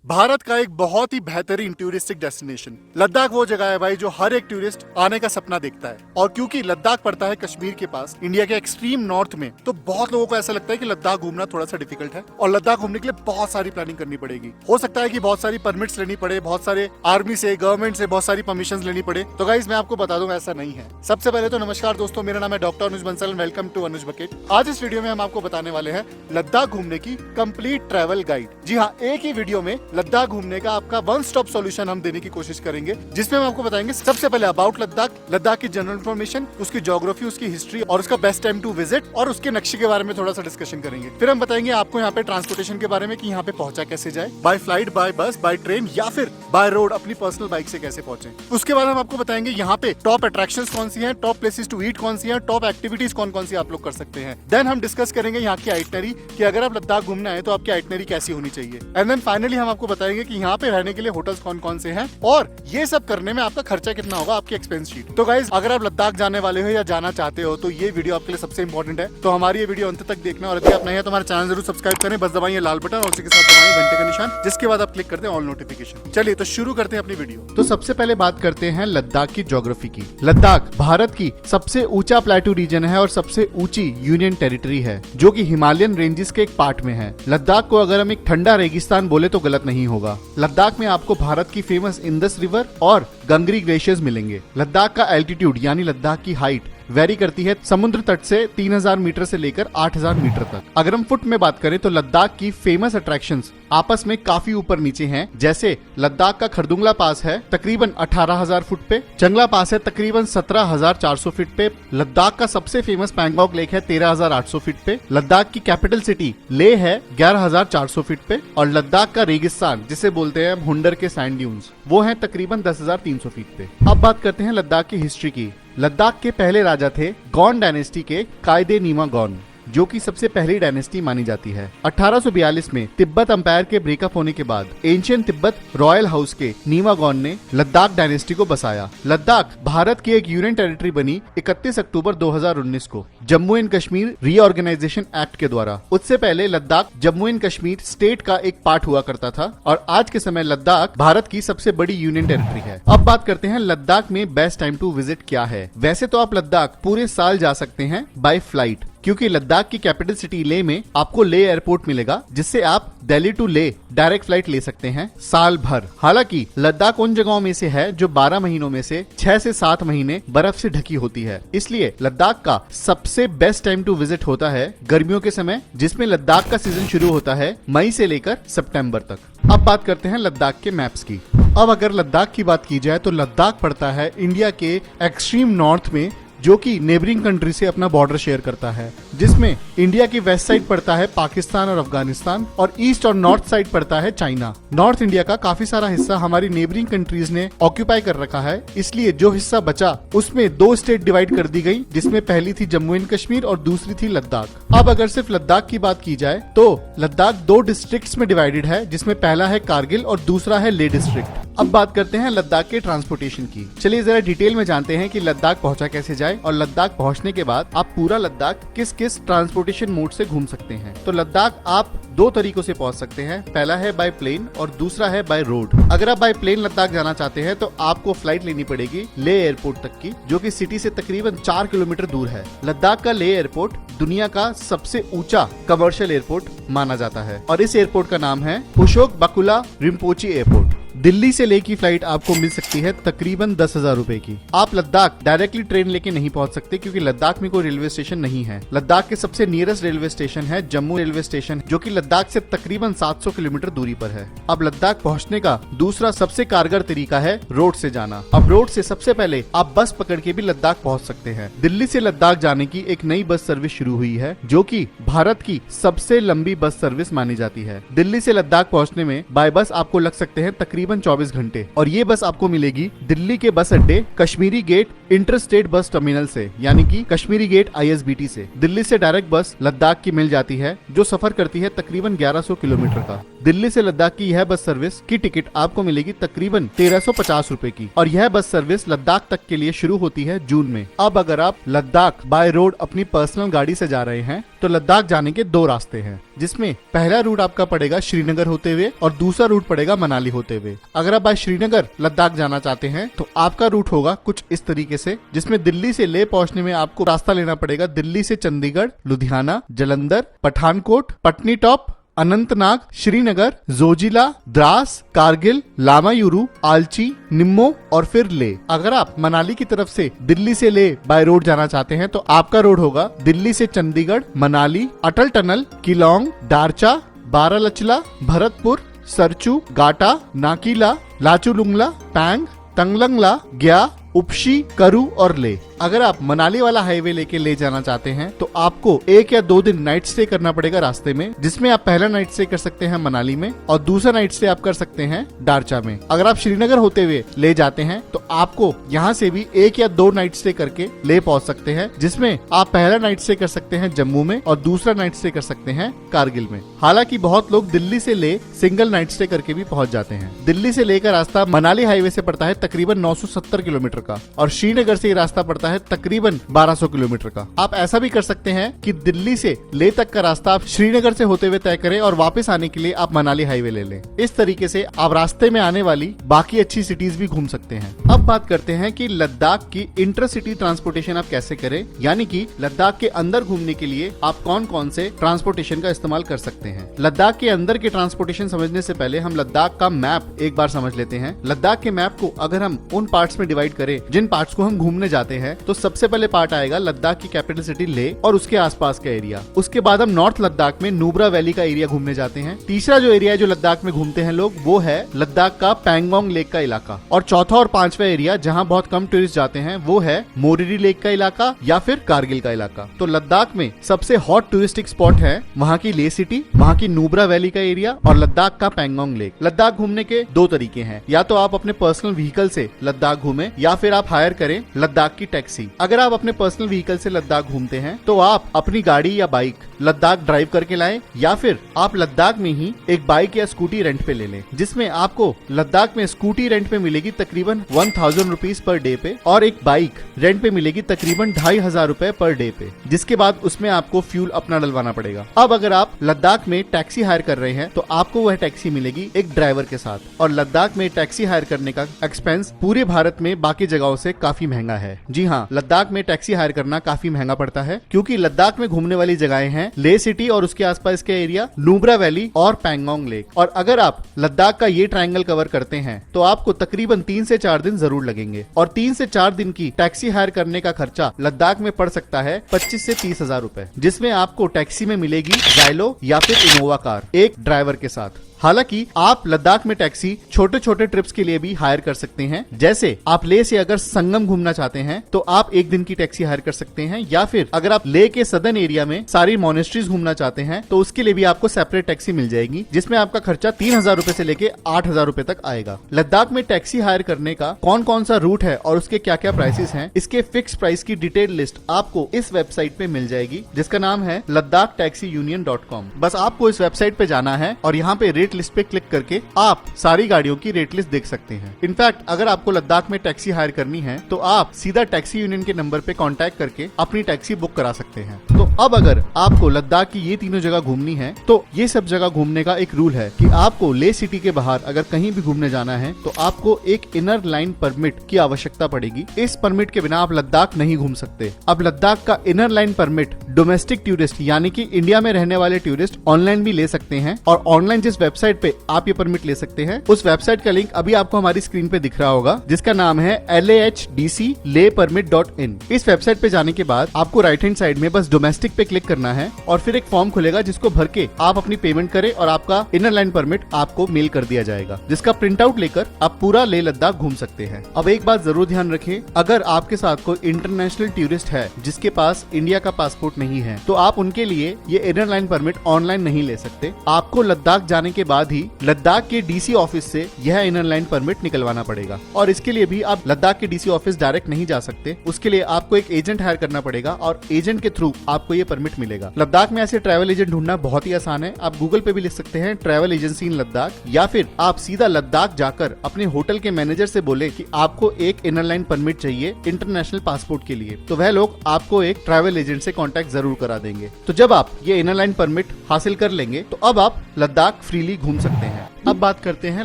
भारत का एक बहुत ही बेहतरीन टूरिस्टिक डेस्टिनेशन लद्दाख वो जगह है भाई जो हर एक टूरिस्ट आने का सपना देखता है। और क्योंकि लद्दाख पड़ता है कश्मीर के पास, इंडिया के एक्सट्रीम नॉर्थ में, तो बहुत लोगों को ऐसा लगता है कि लद्दाख घूमना थोड़ा सा डिफिकल्ट है और लद्दाख घूमने के लिए बहुत सारी प्लानिंग करनी पड़ेगी। हो सकता है कि बहुत सारी परमिट्स लेनी पड़े, बहुत सारे आर्मी से, गवर्नमेंट से बहुत सारी परमिशन लेनी पड़े। तो गाइस मैं आपको बता दूंगा ऐसा नहीं है। सबसे पहले तो नमस्कार दोस्तों, मेरा नाम है doctor Anuj Bansal. Welcome to Anuj bucket. आज इस वीडियो में हम आपको बताने वाले हैं लद्दाख घूमने की कंप्लीट ट्रैवल गाइड। जी हाँ, एक ही वीडियो में लद्दाख घूमने का आपका वन स्टॉप सॉल्यूशन हम देने की कोशिश करेंगे, जिसमें हम आपको बताएंगे सबसे पहले अबाउट लद्दाख, लद्दाख की जनरल इन्फॉर्मेशन, उसकी ज्योग्राफी, उसकी हिस्ट्री और उसका बेस्ट टाइम टू विजिट, और उसके नक्शे के बारे में थोड़ा सा डिस्कशन करेंगे। फिर हम बताएंगे आपको यहाँ पे ट्रांसपोर्टेशन के बारे में कि यहाँ पे पहुंचा कैसे जाए, बाय फ्लाइट, बाय बस, बाय ट्रेन या फिर बाय रोड अपनी पर्सनल बाइक से कैसे पहुंचे। उसके बाद हम आपको बताएंगे यहाँ पे टॉप अट्रैक्शंस कौन सी हैं, टॉप प्लेसेस टू ईट कौन सी हैं, टॉप एक्टिविटीज कौन कौन सी आप लोग कर सकते हैं। देन हम डिस्कस करेंगे यहाँ की आइटनरी कि अगर आप लद्दाख घूमने आए तो आपकी आइटनरी कैसी होनी चाहिए। एंड देन फाइनली हम आपको बताएंगे कि यहाँ पे रहने के लिए होटल्स कौन कौन से हैं और ये सब करने में आपका खर्चा कितना होगा, आपकी एक्सपेंस शीट। तो गाइज अगर आप लद्दाख जाने वाले हो या जाना चाहते हो तो ये वीडियो आपके लिए सबसे इंपॉर्टेंट है। तो हमारी ये वीडियो अंत तक देखना, और यदि आप नहीं है तो हमारा चैनल जरूर सब्सक्राइब करें, बस दबाइए लाल बटन और उसी के साथ दबाइए घंटे का निशान, जिसके बाद आप क्लिक करते हैं ऑल नोटिफिकेशन। चलिए तो शुरू करते हैं अपनी वीडियो। तो सबसे पहले बात करते हैं लद्दाख की ज्योग्राफी की। लद्दाख भारत की सबसे ऊंचा प्लेटू रीजन है और सबसे ऊंची यूनियन टेरिटरी है, जो कि हिमालयन रेंजेस के एक पार्ट में है। लद्दाख को अगर हम एक ठंडा रेगिस्तान बोले तो गलत नहीं होगा। लद्दाख में आपको भारत की फेमस इंदस रिवर और गंगरी ग्लेशियर्स मिलेंगे। लद्दाख का एल्टीट्यूड यानी लद्दाख की हाइट वेरी करती है समुद्र तट से 3000 मीटर से लेकर 8000 मीटर तक। अगर हम फुट में बात करें तो लद्दाख की फेमस अट्रैक्शंस आपस में काफी ऊपर नीचे हैं। जैसे लद्दाख का खरदुंगला पास है तकरीबन 18000 फुट पे, चंगला पास है तकरीबन 17400 फीट पे, लद्दाख का सबसे फेमस पैंगोंग लेक है 13800 फीट पे, लद्दाख की कैपिटल सिटी लेह है 11400 फीट पे, और लद्दाख का रेगिस्तान जिसे बोलते हैं हुंडर के सैंड ड्यून्स वो है तकरीबन 10300 फीट पे। अब बात करते हैं लद्दाख की हिस्ट्री की। लद्दाख के पहले राजा थे गौंड डायनेस्टी के कायदे नीमा गौंड, जो कि सबसे पहली डायनेस्टी मानी जाती है। 1842 में तिब्बत अंपायर के ब्रेकअप होने के बाद एंशियंट तिब्बत रॉयल हाउस के नीमा गौंड ने लद्दाख डायनेस्टी को बसाया। लद्दाख भारत की एक यूनियन टेरिटरी बनी 31 अक्टूबर 2019 को Jammu and Kashmir reorganisation act के द्वारा। उससे पहले लद्दाख जम्मू एंड कश्मीर स्टेट का एक पार्ट हुआ करता था और आज के समय लद्दाख भारत की सबसे बड़ी यूनियन टेरिटरी है। अब बात करते हैं लद्दाख में बेस्ट टाइम टू विजिट क्या है। वैसे तो आप लद्दाख पूरे साल जा सकते हैं बाय फ्लाइट, क्योंकि लद्दाख की कैपिटल सिटी ले में आपको ले एयरपोर्ट मिलेगा, जिससे आप दिल्ली टू ले डायरेक्ट फ्लाइट ले सकते हैं साल भर। हालांकि लद्दाख उन जगहों में से है जो 12 महीनों में से 6 से 7 महीने बर्फ से ढकी होती है। इसलिए लद्दाख का सबसे बेस्ट टाइम टू विजिट होता है गर्मियों के समय, जिसमें लद्दाख का सीजन शुरू होता है मई से लेकर सितंबर तक। अब बात करते हैं लद्दाख के मैप्स की। अब अगर लद्दाख की बात की जाए तो लद्दाख पड़ता है इंडिया के एक्सट्रीम नॉर्थ में, जो कि नेबरिंग कंट्री से अपना बॉर्डर शेयर करता है, जिसमें इंडिया की वेस्ट साइड पड़ता है पाकिस्तान और अफगानिस्तान और ईस्ट और नॉर्थ साइड पड़ता है चाइना। नॉर्थ इंडिया का काफी सारा हिस्सा हमारी नेबरिंग कंट्रीज ने ऑक्यूपाई कर रखा है, इसलिए जो हिस्सा बचा उसमें 2 स्टेट डिवाइड कर दी गई, जिसमें पहली थी जम्मू एंड कश्मीर और दूसरी थी लद्दाख। अब अगर सिर्फ लद्दाख की बात की जाए तो लद्दाख 2 डिस्ट्रिक्ट्स में डिवाइडेड है, जिसमें पहला है कारगिल और दूसरा है लेह डिस्ट्रिक्ट। अब बात करते हैं लद्दाख के ट्रांसपोर्टेशन की। चलिए जरा डिटेल में जानते हैं कि लद्दाख पहुंचा कैसे जाए और लद्दाख पहुंचने के बाद आप पूरा लद्दाख किस किस ट्रांसपोर्टेशन मोड से घूम सकते हैं। तो लद्दाख आप 2 तरीकों से पहुंच सकते हैं, पहला है बाय प्लेन और दूसरा है बाय रोड। अगर आप बाय प्लेन लद्दाख जाना चाहते हैं तो आपको फ्लाइट लेनी पड़ेगी लेह एयरपोर्ट तक की, जो कि सिटी से तकरीबन 4 किलोमीटर दूर है। लद्दाख का लेह एयरपोर्ट दुनिया का सबसे ऊंचा कमर्शियल एयरपोर्ट माना जाता है और इस एयरपोर्ट का नाम है पुशोक बकुला रिम्पोची एयरपोर्ट। दिल्ली से लेह की फ्लाइट आपको मिल सकती है तकरीबन 10,000 रुपए की। आप लद्दाख डायरेक्टली ट्रेन लेके नहीं पहुंच सकते, क्योंकि लद्दाख में कोई रेलवे स्टेशन नहीं है। लद्दाख के सबसे नियरेस्ट रेलवे स्टेशन है जम्मू रेलवे स्टेशन, जो कि लद्दाख से तकरीबन 700 किलोमीटर दूरी पर है। अब लद्दाख पहुंचने का दूसरा सबसे कारगर तरीका है रोड से जाना। अब रोड से सबसे पहले आप बस पकड़ के भी लद्दाख पहुंच सकते हैं। दिल्ली से लद्दाख जाने की एक नई बस सर्विस शुरू हुई है, जो कि भारत की सबसे लंबी बस सर्विस मानी जाती है। दिल्ली से लद्दाख पहुंचने में बाय बस आपको लग सकते हैं तकरीबन तकरीबन 24 घंटे। और ये बस आपको मिलेगी दिल्ली के बस अड्डे Kashmiri Gate interstate bus terminal से, यानी कि कश्मीरी गेट ISBT से। दिल्ली से डायरेक्ट बस लद्दाख की मिल जाती है जो सफर करती है तकरीबन 1100 किलोमीटर का। दिल्ली से लद्दाख की यह बस सर्विस की टिकट आपको मिलेगी तकरीबन 1350 रुपए की, और यह बस सर्विस लद्दाख तक के लिए शुरू होती है जून में। अब अगर आप लद्दाख बाय रोड अपनी पर्सनल गाड़ी से जा रहे हैं तो लद्दाख जाने के 2 रास्ते हैं, जिसमें पहला रूट आपका पड़ेगा श्रीनगर होते हुए और दूसरा रूट पड़ेगा मनाली होते हुए। अगर आप बाय श्रीनगर लद्दाख जाना चाहते हैं तो आपका रूट होगा कुछ इस तरीके से, जिसमें दिल्ली से लेह पहुंचने में आपको रास्ता लेना पड़ेगा दिल्ली से चंडीगढ़, लुधियाना, जालंधर, पठानकोट, पटनीटॉप, अनंतनाग, श्रीनगर, जोजिला, द्रास, कारगिल, लामायुरू, आलची, निम्मो और फिर ले। अगर आप मनाली की तरफ से दिल्ली से ले बाय रोड जाना चाहते हैं तो आपका रोड होगा दिल्ली से चंडीगढ़, मनाली, अटल टनल, किलोंग, दारचा, बारालचला, भरतपुर, सरचू, गाटा, नाकीला, लाचुलुंगला, पैंग, तंगलंगला, ग्या, उपशी, करू और ले। अगर आप मनाली वाला हाईवे लेके ले जाना चाहते हैं तो आपको 1 या 2 दिन नाइट स्टे करना पड़ेगा रास्ते में, जिसमें आप पहला नाइट स्टे कर सकते हैं मनाली में और दूसरा नाइट स्टे आप कर सकते हैं दारचा में। अगर आप श्रीनगर होते हुए ले जाते हैं तो आपको यहाँ से भी 1 या 2 नाइट स्टे करके ले पहुंच सकते हैं, जिसमें आप पहला नाइट स्टे कर सकते हैं जम्मू में और दूसरा नाइट स्टे कर सकते हैं कारगिल में। हालांकि बहुत लोग दिल्ली से ले सिंगल नाइट स्टे करके भी पहुंच जाते हैं। दिल्ली से लेकर रास्ता मनाली हाईवे से पड़ता है तकरीबन 970 किलोमीटर का और श्रीनगर से ये रास्ता पड़ता है तकरीबन 1200 किलोमीटर का। आप ऐसा भी कर सकते हैं कि दिल्ली से लेह तक का रास्ता आप श्रीनगर से होते हुए तय करें और वापस आने के लिए आप मनाली हाईवे ले लें। इस तरीके से आप रास्ते में आने वाली बाकी अच्छी सिटीज भी घूम सकते हैं। अब बात करते हैं कि लद्दाख की इंटरसिटी ट्रांसपोर्टेशन आप कैसे करें, यानी कि लद्दाख के अंदर घूमने के लिए आप कौन कौन से ट्रांसपोर्टेशन का इस्तेमाल कर सकते हैं। लद्दाख के अंदर के ट्रांसपोर्टेशन समझने से पहले हम लद्दाख का मैप एक बार समझ लेते हैं। लद्दाख के मैप को अगर हम उन पार्ट्स में डिवाइड करें जिन पार्ट्स को हम घूमने जाते हैं तो सबसे पहले पार्ट आएगा लद्दाख की कैपिटल सिटी लेह और उसके आसपास का एरिया। उसके बाद हम नॉर्थ लद्दाख में नुब्रा वैली का एरिया घूमने जाते हैं। तीसरा जो एरिया है जो लद्दाख में घूमते हैं लोग वो है लद्दाख का पैंगोंग लेक का इलाका। और चौथा और पांचवा एरिया जहां बहुत कम टूरिस्ट जाते हैं वो है मोरिरी लेक का इलाका या फिर कारगिल का इलाका। तो लद्दाख में सबसे हॉट टूरिस्टिक स्पॉट है वहां की लेह सिटी, वहां की नुब्रा वैली का एरिया और लद्दाख का पैंगोंग लेक। लद्दाख घूमने के 2 तरीके हैं, या तो आप अपने पर्सनल व्हीकल से लद्दाख घूमें या फिर आप हायर करें लद्दाख की टैक्सी। अगर आप अपने पर्सनल व्हीकल से लद्दाख घूमते हैं तो आप अपनी गाड़ी या बाइक लद्दाख ड्राइव करके लाएं या फिर आप लद्दाख में ही एक बाइक या स्कूटी रेंट पे ले लें, जिसमें आपको लद्दाख में स्कूटी रेंट पे मिलेगी तकरीबन 1000 रुपीज पर डे पे और एक बाइक रेंट पे मिलेगी तकरीबन 2500 रुपए पर डे पे, जिसके बाद उसमें आपको फ्यूल अपना डलवाना पड़ेगा। अब अगर आप लद्दाख में टैक्सी हायर कर रहे हैं तो आपको वह टैक्सी मिलेगी एक ड्राइवर के साथ, और लद्दाख में टैक्सी हायर करने का एक्सपेंस पूरे भारत में बाकी जगहों से काफी महंगा है। जी हाँ, लद्दाख में टैक्सी हायर करना काफी महंगा पड़ता है क्योंकि लद्दाख में घूमने वाली जगहें हैं लेह सिटी और उसके आसपास के एरिया, नुब्रा वैली और पैंगोंग लेक। और अगर आप लद्दाख का ये ट्रायंगल कवर करते हैं तो आपको तकरीबन 3 से 4 दिन जरूर लगेंगे और 3 से 4 दिन की टैक्सी हायर करने का खर्चा लद्दाख में पड़ सकता है 25 से 30 हजार रुपए, जिसमें आपको टैक्सी में मिलेगी जाइलो या फिर इनोवा कार एक ड्राइवर के साथ। हालांकि आप लद्दाख में टैक्सी छोटे छोटे ट्रिप्स के लिए भी हायर कर सकते हैं, जैसे आप लेह से अगर संगम घूमना चाहते हैं तो आप 1 दिन की टैक्सी हायर कर सकते हैं, या फिर अगर आप लेह के सदर्न एरिया में सारी मोनेस्ट्रीज घूमना चाहते हैं तो उसके लिए भी आपको सेपरेट टैक्सी मिल जाएगी, जिसमें आपका खर्चा 3000 रुपए से लेके 8000 रुपए तक आएगा। लद्दाख में टैक्सी हायर करने का कौन कौन सा रूट है और उसके क्या क्या प्राइसेस हैं, इसके फिक्स प्राइस की डिटेल लिस्ट आपको इस वेबसाइट पे मिल जाएगी, जिसका नाम है laddakhtaxiunion.com। बस आपको इस वेबसाइट पे जाना है और यहाँ पे रेट लिस्ट पे क्लिक करके आप सारी गाड़ियों की रेट लिस्ट देख सकते हैं। इनफैक्ट अगर आपको लद्दाख में टैक्सी हायर करनी है तो आप सीधा टैक्सी यूनियन के नंबर पे कांटेक्ट करके अपनी टैक्सी बुक करा सकते हैं। तो अब अगर आपको लद्दाख की ये तीनों जगह घूमनी है तो ये सब जगह घूमने का एक रूल है कि आपको लेह सिटी के बाहर अगर कहीं भी घूमने जाना है तो आपको एक इनर लाइन परमिट की आवश्यकता पड़ेगी। इस परमिट के बिना आप लद्दाख नहीं घूम सकते। अब लद्दाख का inner line permit domestic tourist यानी कि इंडिया में रहने वाले टूरिस्ट ऑनलाइन भी ले सकते हैं, और ऑनलाइन जिस वेबसाइट पे आप ये परमिट ले सकते हैं उस वेबसाइट का लिंक अभी आपको हमारी स्क्रीन पे दिख रहा होगा, जिसका नाम है lahdclaypermit.in। इस वेबसाइट पे जाने के बाद आपको राइट हैंड साइड में बस डोमेस्टिक लिंक पे क्लिक करना है और फिर एक फॉर्म खुलेगा जिसको भर के आप अपनी पेमेंट करें और आपका इनर लाइन परमिट आपको मेल कर दिया जाएगा, जिसका प्रिंट आउट लेकर आप पूरा लेह लद्दाख घूम सकते हैं। अब एक बात जरूर ध्यान रखें, अगर आपके साथ कोई इंटरनेशनल टूरिस्ट है जिसके पास इंडिया का पासपोर्ट नहीं है तो आप उनके लिए ये इनर लाइन परमिट ऑनलाइन नहीं ले सकते। आपको लद्दाख जाने के बाद ही लद्दाख के डीसी ऑफिस से यह इनर लाइन परमिट निकलवाना पड़ेगा और इसके लिए भी आप लद्दाख के डीसी ऑफिस डायरेक्ट नहीं जा सकते। उसके लिए आपको एक एजेंट हायर करना पड़ेगा और एजेंट के थ्रू आपको ये परमिट मिलेगा। लद्दाख में ऐसे ट्रैवल एजेंट ढूंढना बहुत ही आसान है। आप गूगल पे भी लिख सकते हैं ट्रैवल एजेंसी इन लद्दाख, या फिर आप सीधा लद्दाख जाकर अपने होटल के मैनेजर से बोले कि आपको एक इनर लाइन परमिट चाहिए इंटरनेशनल पासपोर्ट के लिए, तो वह लोग आपको एक ट्रैवल एजेंट से कांटेक्ट जरूर करा देंगे। तो जब आप ये इनर लाइन परमिट हासिल कर लेंगे तो अब आप लद्दाख फ्रीली घूम सकते हैं। अब बात करते हैं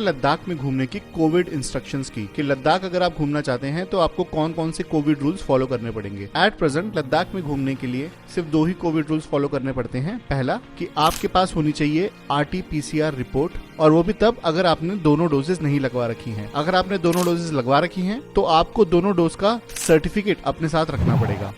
लद्दाख में घूमने की कोविड इंस्ट्रक्शंस की, कि लद्दाख अगर आप घूमना चाहते हैं तो आपको कौन कौन से कोविड रूल्स फॉलो करने पड़ेंगे। एट प्रेजेंट लद्दाख में घूमने के लिए सिर्फ 2 ही कोविड रूल्स फॉलो करने पड़ते हैं। पहला कि आपके पास होनी चाहिए RT-PCR रिपोर्ट, और वो भी तब अगर आपने दोनों डोजेस नहीं लगवा रखी हैं। अगर आपने दोनों डोजेस लगवा रखी हैं तो आपको दोनों डोज का सर्टिफिकेट अपने साथ रखना पड़ेगा।